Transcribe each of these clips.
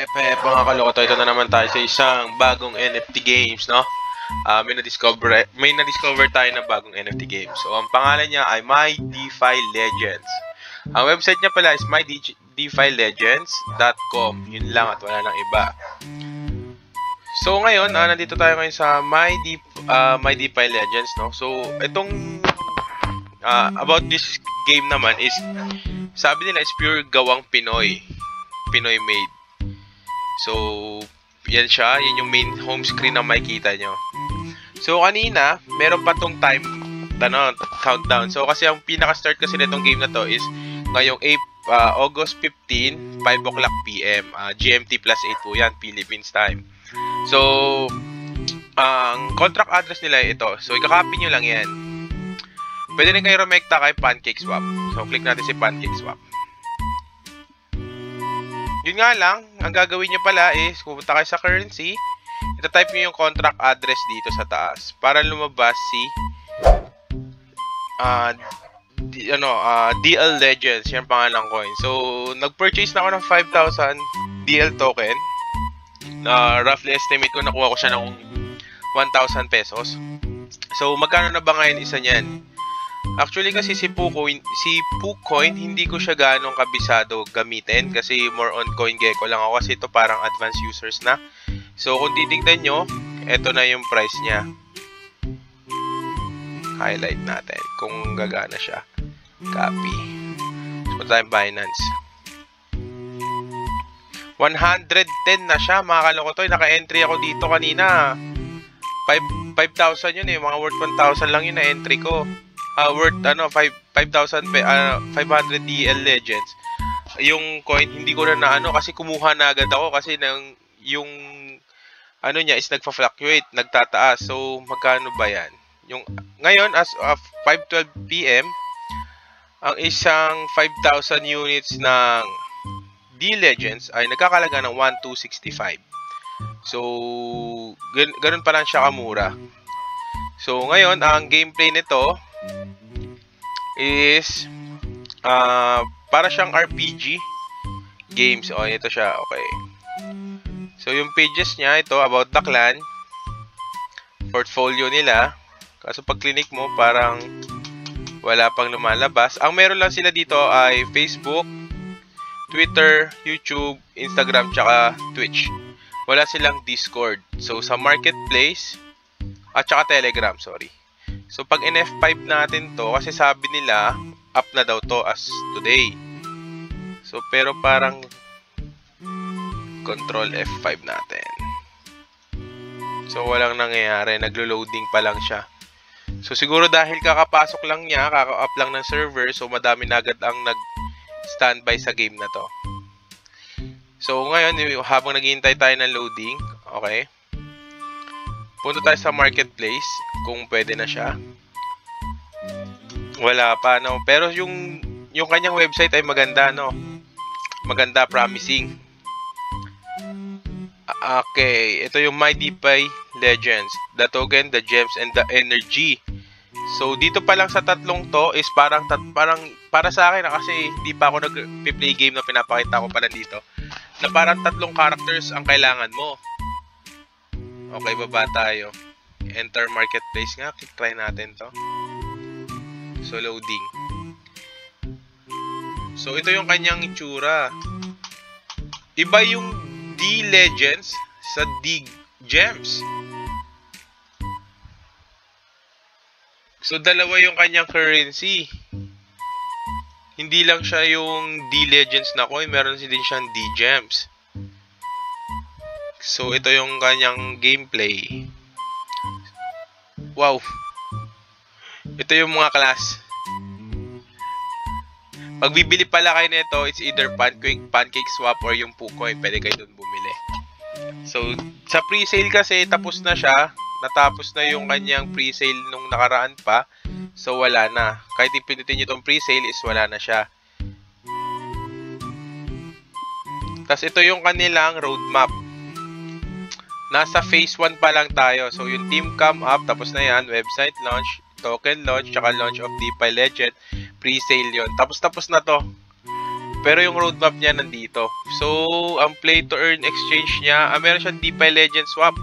Mga kaloko, ito na naman tayo sa isang bagong NFT games, no? May na-discover tayo na bagong NFT game. So, ang pangalan niya ay My DeFi Legends. Ang website niya pala is mydefilegends.com. Yun lang at wala nang iba. So, ngayon, nandito tayo ngayon sa My DeFi Legends, no? So, itong about this game naman is, sabi nila is pure gawang Pinoy made. So, yan siya. Yan yung main home screen na makikita nyo. So, kanina, meron pa tong time countdown. So, kasi ang pinaka-start kasi nitong game na to is ngayong August 15, 5 o'clock PM. GMT plus 8 po yan, Philippines time. So, ang contract address nila ito. So, ikakopy nyo lang yan. Pwede rin kayo rumekta kay PancakeSwap. So, click natin si PancakeSwap. Yun nga lang, ang gagawin nyo pala is pupunta kayo sa currency, ita-type nyo yung contract address dito sa taas para lumabas si DL Legends, yung pangalang coin. So, nag-purchase na ako ng 5,000 DL token. Roughly estimate ko nakuha ko siya ng 1,000 pesos. So, magkano na ba ngayon isa niyan? Actually kasi si PooCoin hindi ko siya ganong kabisado gamitin kasi more on CoinGecko lang ako kasi ito parang advanced users na. So kung titignan nyo, ito na yung price niya. Highlight natin kung gagana siya. Copy. So punta tayong Binance. 110 na siya mga kalokotoy. Naka-entry ako dito kanina. 5,000 yun eh. Mga worth 1,000 lang yun na entry ko. Worth 5,500 DL Legends. Yung coin hindi ko na kasi kumuha na agad ako kasi yung niya is nagfa-fluctuate, nagtataas. So magkano ba yan? Yung ngayon as of 5:12 PM, ang isang 5,000 units ng D Legends ay nagkakalaga ng 1,265. So ganun pa lang siya kamura. So ngayon ang gameplay nito is para siyang RPG games. O, ito siya. Okay. So, yung pages niya, ito, about the clan. Portfolio nila. Kaso pag clinic mo, parang wala pang lumalabas. Ang meron lang sila dito ay Facebook, Twitter, YouTube, Instagram, tsaka Twitch. Wala silang Discord. So, sa Marketplace, at tsaka Telegram, sorry. So, pag in F5 natin to, kasi sabi nila, up na daw to as today. So, pero parang Control F5 natin. So, walang nangyayari. Naglo-loading pa lang siya. So, siguro dahil kakapasok lang niya, kaka-up lang ng server, so madami na agad ang nag-standby sa game na to. So, ngayon, habang naghihintay tayo ng loading, okay, punta tayo sa Marketplace kung pwede na siya. Wala pa, no? Pero yung kanyang website ay maganda, no? Maganda, promising. Okay, ito yung My DeFi Legends. The token, the gems, and the energy. So, dito pa lang sa tatlong to is parang para sa akin, kasi hindi pa ako nag-play game na pinapakita ko pala dito, na parang tatlong characters ang kailangan mo. Okay, baba tayo. Enter Marketplace nga. Try natin to. So, loading. So, ito yung kanyang itsura. Iba yung D Legends sa D Gems. So, dalawa yung kanyang currency. Hindi lang siya yung D Legends na coin. Meron din siyang D Gems. So, ito yung kanyang gameplay. Wow. Ito yung mga class. Pag bibili pala kayo nito, it's either PancakeSwap or yung PooCoin. Pwede kayo dun bumili. So, sa pre-sale kasi, tapos na siya. Natapos na yung kanyang pre-sale nung nakaraan pa. So, wala na. Kahit ipindutin nyo itong pre-sale, is wala na siya. Tapos, ito yung kanilang roadmap. Nasa phase 1 pa lang tayo. So, yung team come up, tapos na yan, website launch, token launch, tsaka launch of DeFi Legend, pre-sale yon. Tapos na to. Pero yung roadmap niya nandito. So, ang play to earn exchange niya, meron siyang DeFi Legends swap.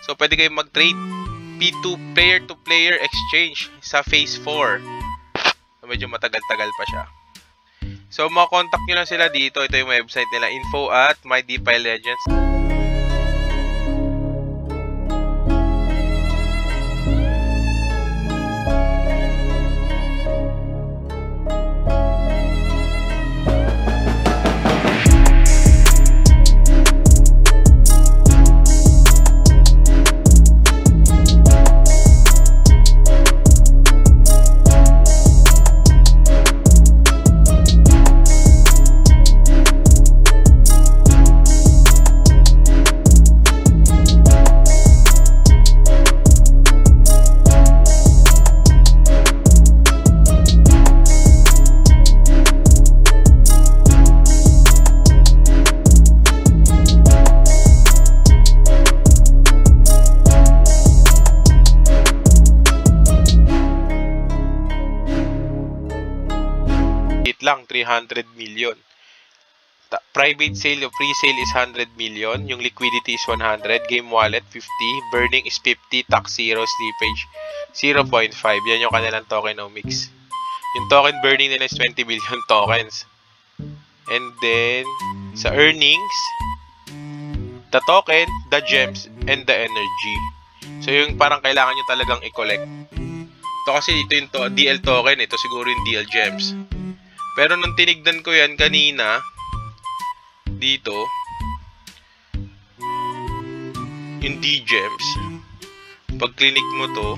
So, pwede kayong mag-trade P2 player-to-player exchange sa phase 4. So, medyo matagal-tagal pa siya. So, makakontakt nyo lang sila dito. Ito yung website nila, info@mydefilegends. Lang 300 million. Private sale o pre-sale is 100 million. Yung liquidity is 100. Game wallet 50. Burning is 50. Tax 0. Slippage 0.5. Yan yung kanilang tokenomics. Yung token burning nila is 20 million tokens. And then, sa earnings, the token, the gems, and the energy. So, yung parang kailangan nyo talagang i-collect. Ito kasi ito yung DL token. Ito siguro yung DL gems. Pero nung tinignan ko yan kanina, dito, yung D-Gems, pag clinic mo to,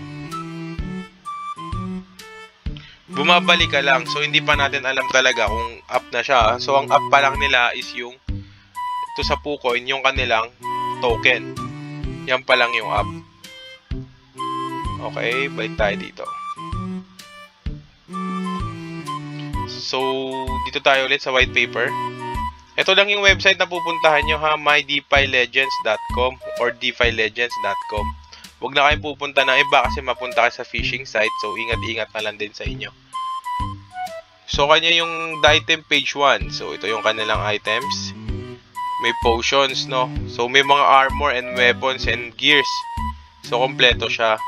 bumabalik ka lang. So, hindi pa natin alam talaga kung up na siya. So, ang up pa lang nila is yung, ito sa PooCoin, yung kanilang token. Yan pa lang yung up. Okay, balik tayo dito. So, dito tayo ulit sa white paper. Ito lang yung website na pupuntahan nyo ha, mydefilegends.com or defilegends.com. Huwag na kayong pupunta ng iba kasi mapunta kayo sa phishing site. So, ingat-ingat na lang din sa inyo. So, kanya yung the item page 1. So, ito yung kanilang items. May potions, no? So, may mga armor and weapons and gears. So, kompleto siya.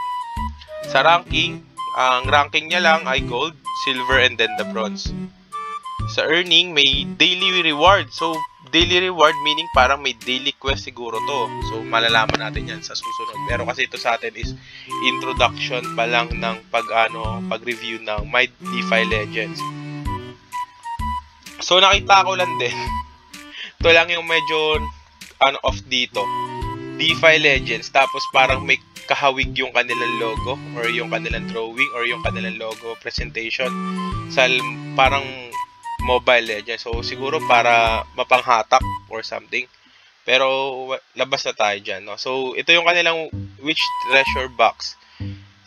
Sa ranking, ang ranking niya lang ay gold, silver, and then the bronze. Sa earning, may daily reward. So, daily reward meaning parang may daily quest siguro to. So, malalaman natin yan sa susunod. Pero kasi ito sa atin is introduction pa lang ng pag-review ng My DeFi Legends. So, nakita ko lang din. Ito lang yung medyo off dito. DeFi Legends. Tapos parang may kahawig yung kanilang logo or yung kanilang drawing or yung kanilang logo presentation sa parang Mobile Legends. So, siguro para mapanghatak or something. Pero, labas na tayo dyan, no? So, ito yung kanilang Witch Treasure Box.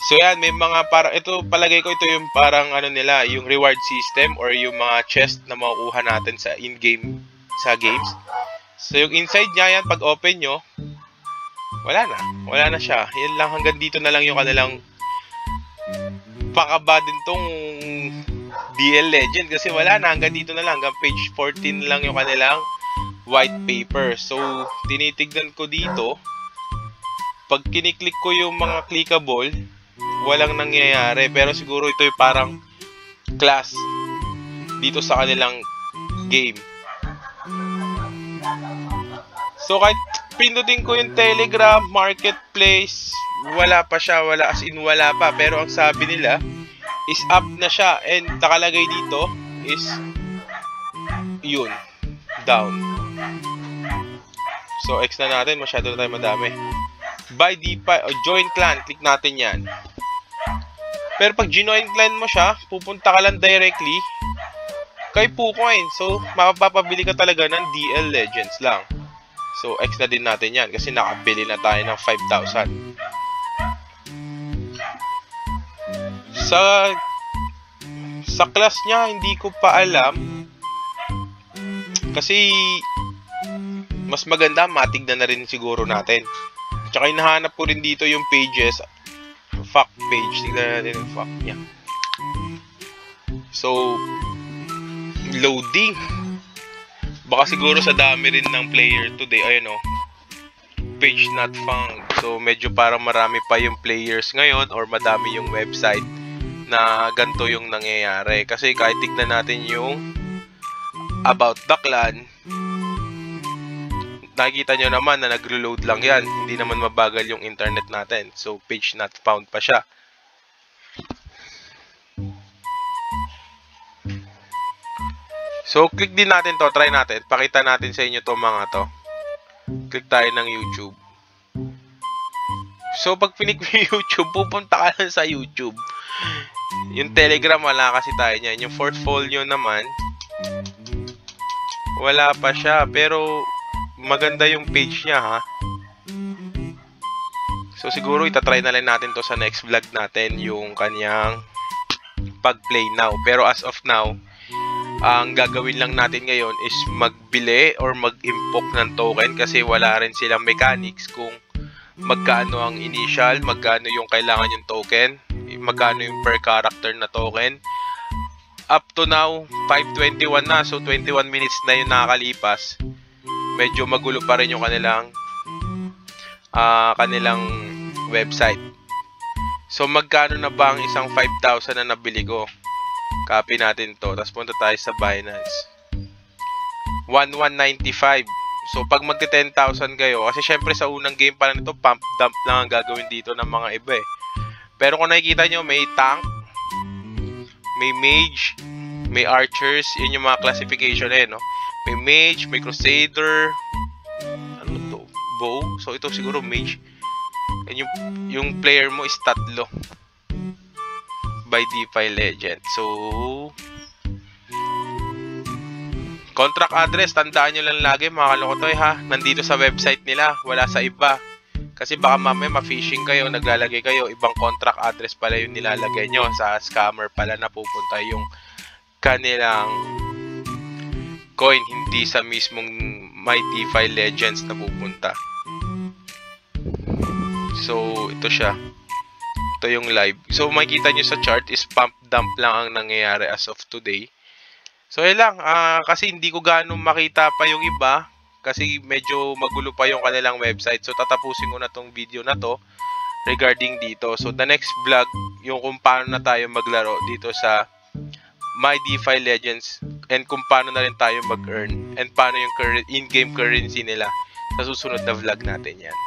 So, yan, may mga parang, ito, palagay ko, ito yung parang, nila, yung reward system or yung mga chest na makukuha natin sa in-game, sa games. So, yung inside niya, yan, pag open nyo, wala na siya. Yan lang, hanggang dito na lang yung kanilang pakaba din tong DL Legend kasi wala na, hanggang dito na lang, hanggang page 14 lang yung kanilang white paper. So, tinitignan ko dito, pag kiniklik ko yung mga clickable, walang nangyayari, pero siguro ito yung parang class dito sa kanilang game. So, kahit pindutin ko yung Telegram, Marketplace, wala pa siya, as in wala pa, pero ang sabi nila is up na siya, and nakalagay dito is yun, down. So, X na natin, masyado na tayo madami. Buy DeFi o join clan, click natin yan. Pero pag join clan mo siya, pupunta ka lang directly kay PooCoin. So, mapapabili ka talaga ng DL Legends lang. So, X na din natin yan kasi nakabili na tayo ng 5,000. Sa class niya, hindi ko pa alam. Kasi, mas maganda, matignan na rin siguro natin. Tsaka, hinahanap ko rin dito yung pages. Fact page. Tignan natin yung fact niya. So, loading. Baka siguro sa dami rin ng player today, ayun o, page not found. So medyo parang marami pa yung players ngayon or madami yung website na ganito yung nangyayari. Kasi kahit tignan natin yung about the clan, nakikita nyo naman na nagre-load lang yan. Hindi naman mabagal yung internet natin. So page not found pa siya. So, click din natin to. Try natin. Pakita natin sa inyo to mga to. Click tayo ng YouTube. So, pag pinik mo yung YouTube, pupunta ka lang sa YouTube. Yung Telegram, wala kasi tayo niyan. Yung portfolio naman, wala pa siya. Pero, maganda yung page niya, ha? So, siguro, itatry na lang natin to sa next vlog natin. Yung kanyang pag-play now. Pero, as of now, ang gagawin lang natin ngayon is magbili or mag-impok ng token kasi wala rin silang mechanics kung magkano ang initial, magkano yung kailangan yung token, magkano yung per character na token. Up to now, 5:21 na, so 21 minutes na yung nakakalipas. Medyo magulo pa rin yung kanilang website. So magkano na ba ang isang 5,000 na nabili ko? Copy natin to. Tapos punta tayo sa Binance. 1,195. So, pag magti 10,000 kayo, kasi syempre sa unang game pa lang ito, pump dump lang ang gagawin dito ng mga iba eh. Pero kung nakikita nyo, may tank, may mage, may archers, yun yung mga classification eh, no? May mage, may crusader, ano to? Bow. So, ito siguro mage. And yung player mo is tatlo. By DeFi Legend. So, contract address, tandaan nyo lang lagi mga kalokotoy ha. Nandito sa website nila, wala sa iba. Kasi baka mamaya ma-phishing kayo, naglalagay kayo, ibang contract address pala yung nilalagay nyo. Sa scammer pala napupunta yung kanilang coin, hindi sa mismong My DeFi Legends napupunta. So, ito siya. Ito yung live. So, makikita nyo sa chart is pump dump lang ang nangyayari as of today. So, yun lang. Kasi hindi ko gaano makita pa yung iba. Kasi medyo magulo pa yung kanilang website. So, tatapusin ko na tong video na to regarding dito. So, the next vlog, yung kung paano na tayo maglaro dito sa My DeFi Legends and kung paano na rin tayo mag-earn and paano yung in-game currency nila sa susunod na vlog natin yan.